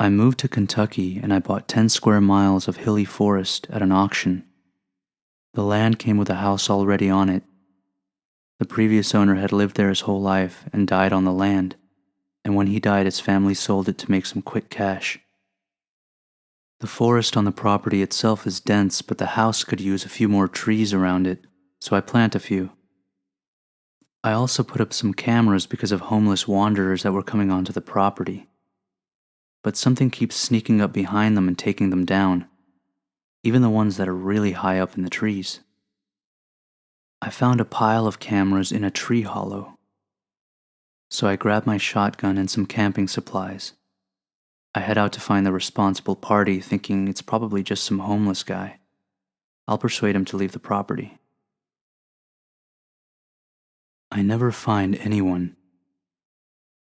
I moved to Kentucky and I bought 10 square miles of hilly forest at an auction. The land came with a house already on it. The previous owner had lived there his whole life and died on the land, and when he died his family sold it to make some quick cash. The forest on the property itself is dense, but the house could use a few more trees around it, so I plant a few. I also put up some cameras because of homeless wanderers that were coming onto the property. But something keeps sneaking up behind them and taking them down, even the ones that are really high up in the trees. I found a pile of cameras in a tree hollow, so I grab my shotgun and some camping supplies. I head out to find the responsible party, thinking it's probably just some homeless guy. I'll persuade him to leave the property. I never find anyone,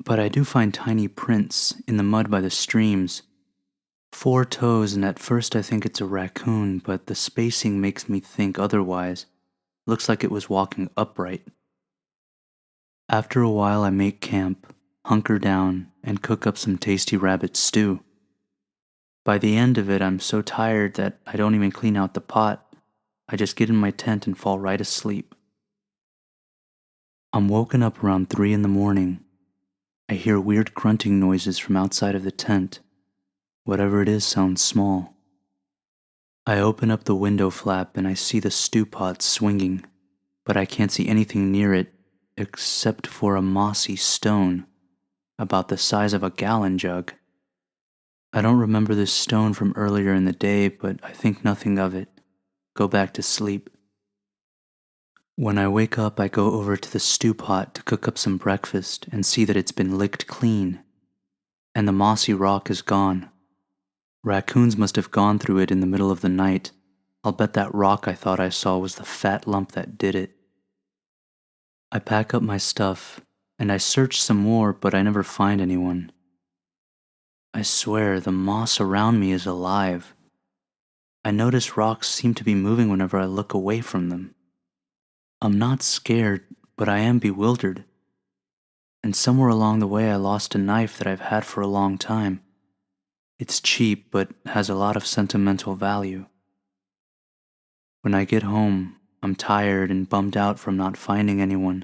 but I do find tiny prints in the mud by the streams. 4 toes, and at first I think it's a raccoon, but the spacing makes me think otherwise. Looks like it was walking upright. After a while I make camp, hunker down, and cook up some tasty rabbit stew. By the end of it I'm so tired that I don't even clean out the pot. I just get in my tent and fall right asleep. I'm woken up around 3 in the morning. I hear weird grunting noises from outside of the tent. Whatever it is sounds small. I open up the window flap and I see the stew pot swinging, but I can't see anything near it except for a mossy stone about the size of a gallon jug. I don't remember this stone from earlier in the day, but I think nothing of it. Go back to sleep. When I wake up, I go over to the stew pot to cook up some breakfast and see that it's been licked clean, and the mossy rock is gone. Raccoons must have gone through it in the middle of the night. I'll bet that rock I thought I saw was the fat lump that did it. I pack up my stuff, and I search some more, but I never find anyone. I swear, the moss around me is alive. I notice rocks seem to be moving whenever I look away from them. I'm not scared, but I am bewildered. And somewhere along the way I lost a knife that I've had for a long time. It's cheap, but has a lot of sentimental value. When I get home, I'm tired and bummed out from not finding anyone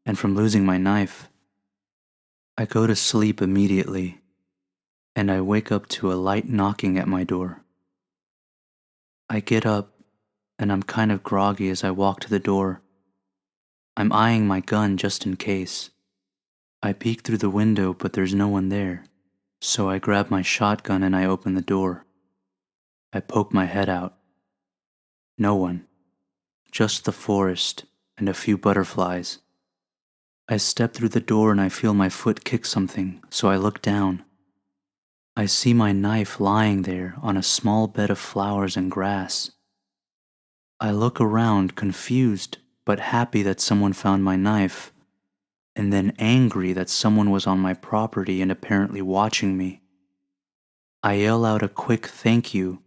and from losing my knife. I go to sleep immediately, and I wake up to a light knocking at my door. I get up, and I'm kind of groggy as I walk to the door. I'm eyeing my gun just in case. I peek through the window, but there's no one there, so I grab my shotgun and I open the door. I poke my head out. No one. Just the forest and a few butterflies. I step through the door and I feel my foot kick something, so I look down. I see my knife lying there on a small bed of flowers and grass. I look around, confused, but happy that someone found my knife, and then angry that someone was on my property and apparently watching me. I yell out a quick thank you,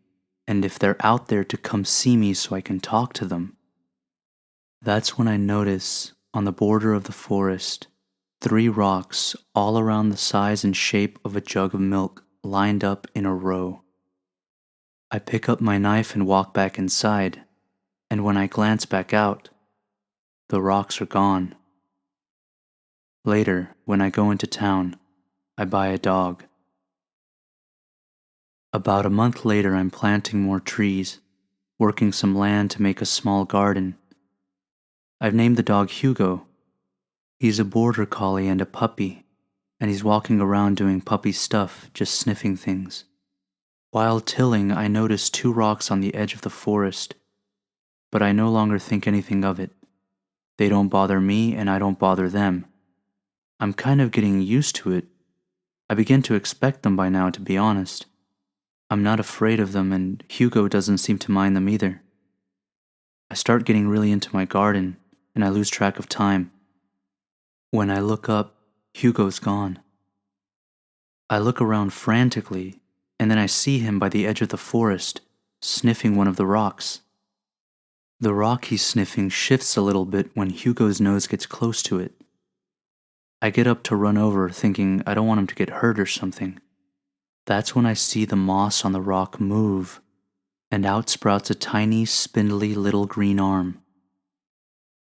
and if they're out there to come see me so I can talk to them. That's when I notice, on the border of the forest, 3 rocks all around the size and shape of a jug of milk lined up in a row. I pick up my knife and walk back inside, and when I glance back out, the rocks are gone. Later, when I go into town, I buy a dog. About a month later, I'm planting more trees, working some land to make a small garden. I've named the dog Hugo. He's a border collie and a puppy, and he's walking around doing puppy stuff, just sniffing things. While tilling, I notice 2 rocks on the edge of the forest, but I no longer think anything of it. They don't bother me, and I don't bother them. I'm kind of getting used to it. I begin to expect them by now, to be honest. I'm not afraid of them, and Hugo doesn't seem to mind them either. I start getting really into my garden, and I lose track of time. When I look up, Hugo's gone. I look around frantically, and then I see him by the edge of the forest, sniffing one of the rocks. The rock he's sniffing shifts a little bit when Hugo's nose gets close to it. I get up to run over, thinking I don't want him to get hurt or something. That's when I see the moss on the rock move, and out sprouts a tiny, spindly little green arm.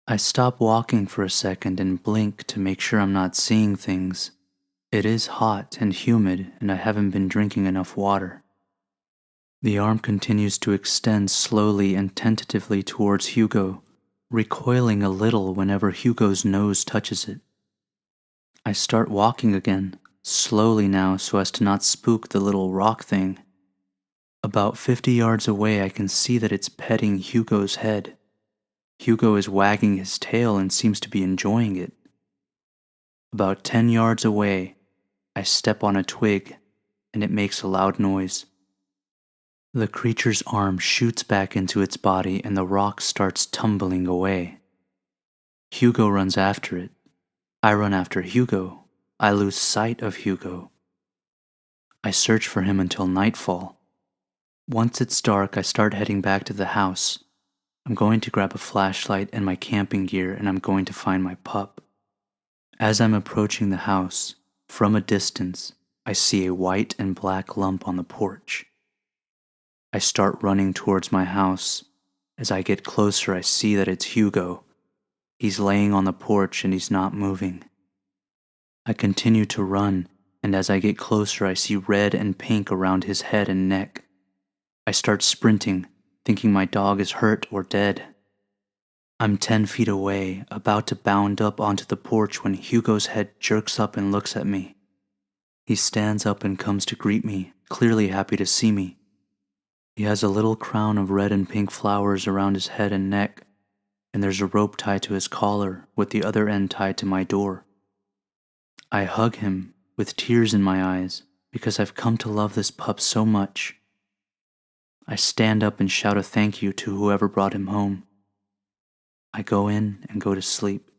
I stop walking for a second and blink to make sure I'm not seeing things. It is hot and humid, and I haven't been drinking enough water. The arm continues to extend slowly and tentatively towards Hugo, recoiling a little whenever Hugo's nose touches it. I start walking again, slowly now so as to not spook the little rock thing. About 50 yards away, I can see that it's petting Hugo's head. Hugo is wagging his tail and seems to be enjoying it. About 10 yards away, I step on a twig, and it makes a loud noise. The creature's arm shoots back into its body and the rock starts tumbling away. Hugo runs after it. I run after Hugo. I lose sight of Hugo. I search for him until nightfall. Once it's dark, I start heading back to the house. I'm going to grab a flashlight and my camping gear, and I'm going to find my pup. As I'm approaching the house, from a distance, I see a white and black lump on the porch. I start running towards my house. As I get closer, I see that it's Hugo. He's laying on the porch and he's not moving. I continue to run, and as I get closer, I see red and pink around his head and neck. I start sprinting, thinking my dog is hurt or dead. I'm 10 feet away, about to bound up onto the porch when Hugo's head jerks up and looks at me. He stands up and comes to greet me, clearly happy to see me. He has a little crown of red and pink flowers around his head and neck, and there's a rope tied to his collar with the other end tied to my door. I hug him with tears in my eyes because I've come to love this pup so much. I stand up and shout a thank you to whoever brought him home. I go in and go to sleep.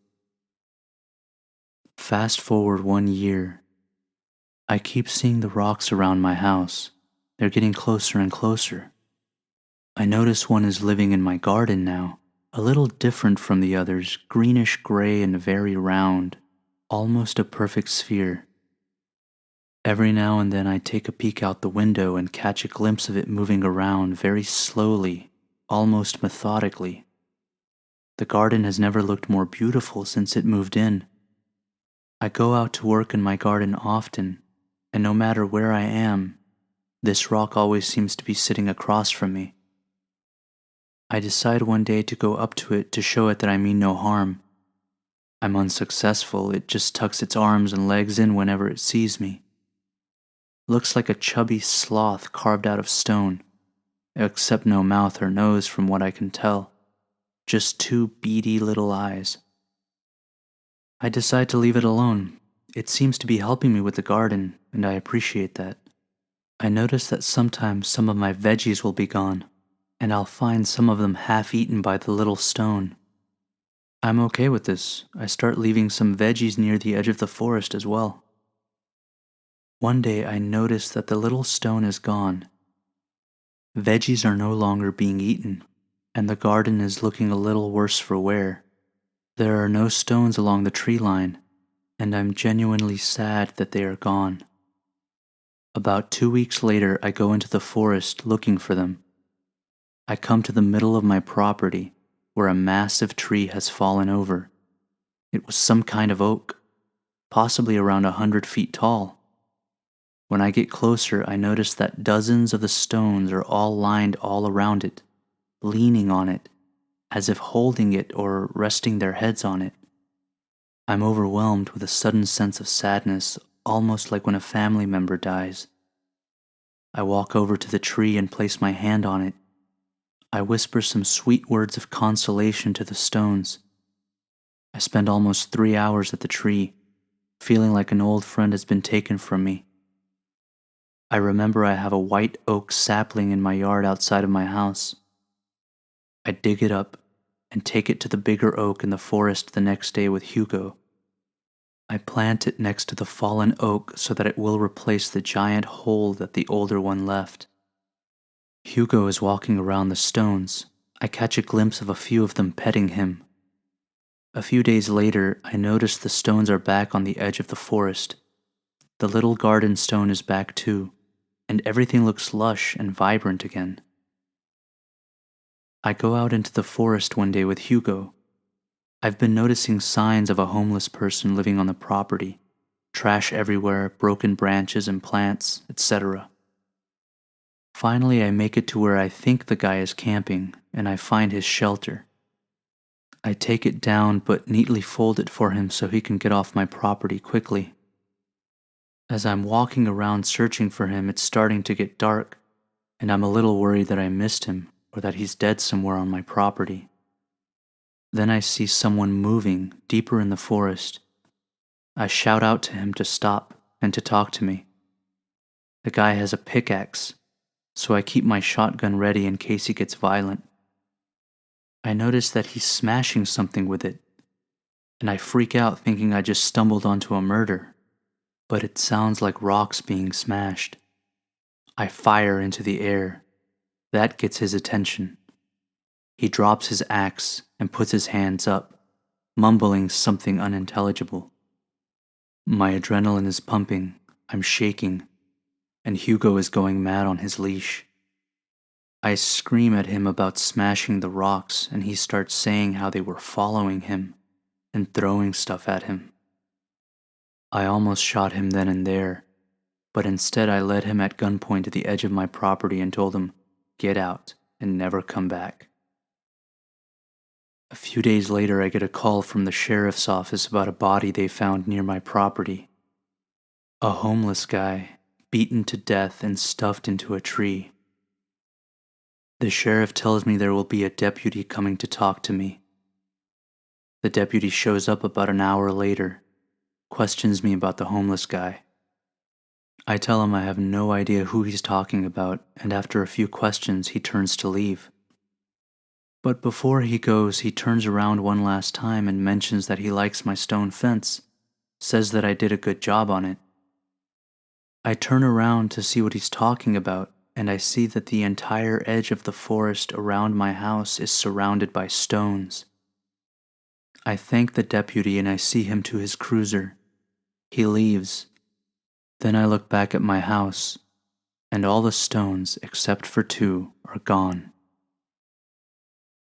Fast forward 1 year. I keep seeing the rocks around my house. They're getting closer and closer. I notice one is living in my garden now, a little different from the others, greenish gray and very round, almost a perfect sphere. Every now and then I take a peek out the window and catch a glimpse of it moving around very slowly, almost methodically. The garden has never looked more beautiful since it moved in. I go out to work in my garden often, and no matter where I am, this rock always seems to be sitting across from me. I decide one day to go up to it to show it that I mean no harm. I'm unsuccessful. It just tucks its arms and legs in whenever it sees me. Looks like a chubby sloth carved out of stone, except no mouth or nose from what I can tell. Just two beady little eyes. I decide to leave it alone. It seems to be helping me with the garden, and I appreciate that. I notice that sometimes some of my veggies will be gone, and I'll find some of them half-eaten by the little stone. I'm okay with this. I start leaving some veggies near the edge of the forest as well. One day I notice that the little stone is gone. Veggies are no longer being eaten, and the garden is looking a little worse for wear. There are no stones along the tree line, and I'm genuinely sad that they are gone. About 2 weeks later, I go into the forest looking for them. I come to the middle of my property, where a massive tree has fallen over. It was some kind of oak, possibly around 100 feet tall. When I get closer, I notice that dozens of the stones are all lined all around it, leaning on it, as if holding it or resting their heads on it. I'm overwhelmed with a sudden sense of sadness, almost like when a family member dies. I walk over to the tree and place my hand on it. I whisper some sweet words of consolation to the stones. I spend almost 3 hours at the tree, feeling like an old friend has been taken from me. I remember I have a white oak sapling in my yard outside of my house. I dig it up and take it to the bigger oak in the forest the next day with Hugo. I plant it next to the fallen oak so that it will replace the giant hole that the older one left. Hugo is walking around the stones. I catch a glimpse of a few of them petting him. A few days later, I notice the stones are back on the edge of the forest. The little garden stone is back too. and everything looks lush and vibrant again. I go out into the forest one day with Hugo. I've been noticing signs of a homeless person living on the property, trash everywhere, broken branches and plants, etc. Finally, I make it to where I think the guy is camping, and I find his shelter. I take it down but neatly fold it for him so he can get off my property quickly. As I'm walking around searching for him, it's starting to get dark, and I'm a little worried that I missed him or that he's dead somewhere on my property. Then I see someone moving deeper in the forest. I shout out to him to stop and to talk to me. The guy has a pickaxe, so I keep my shotgun ready in case he gets violent. I notice that he's smashing something with it, and I freak out thinking I just stumbled onto a murder, but it sounds like rocks being smashed. I fire into the air. That gets his attention. He drops his axe and puts his hands up, mumbling something unintelligible. My adrenaline is pumping, I'm shaking, and Hugo is going mad on his leash. I scream at him about smashing the rocks, and he starts saying how they were following him and throwing stuff at him. I almost shot him then and there, but instead I led him at gunpoint to the edge of my property and told him, "Get out and never come back." A few days later, I get a call from the sheriff's office about a body they found near my property. A homeless guy, beaten to death and stuffed into a tree. The sheriff tells me there will be a deputy coming to talk to me. The deputy shows up about an hour later, questions me about the homeless guy. I tell him I have no idea who he's talking about, and after a few questions, he turns to leave. But before he goes, he turns around one last time and mentions that he likes my stone fence, says that I did a good job on it. I turn around to see what he's talking about, and I see that the entire edge of the forest around my house is surrounded by stones. I thank the deputy and I see him to his cruiser. He leaves. Then I look back at my house, and all the stones, except for 2, are gone.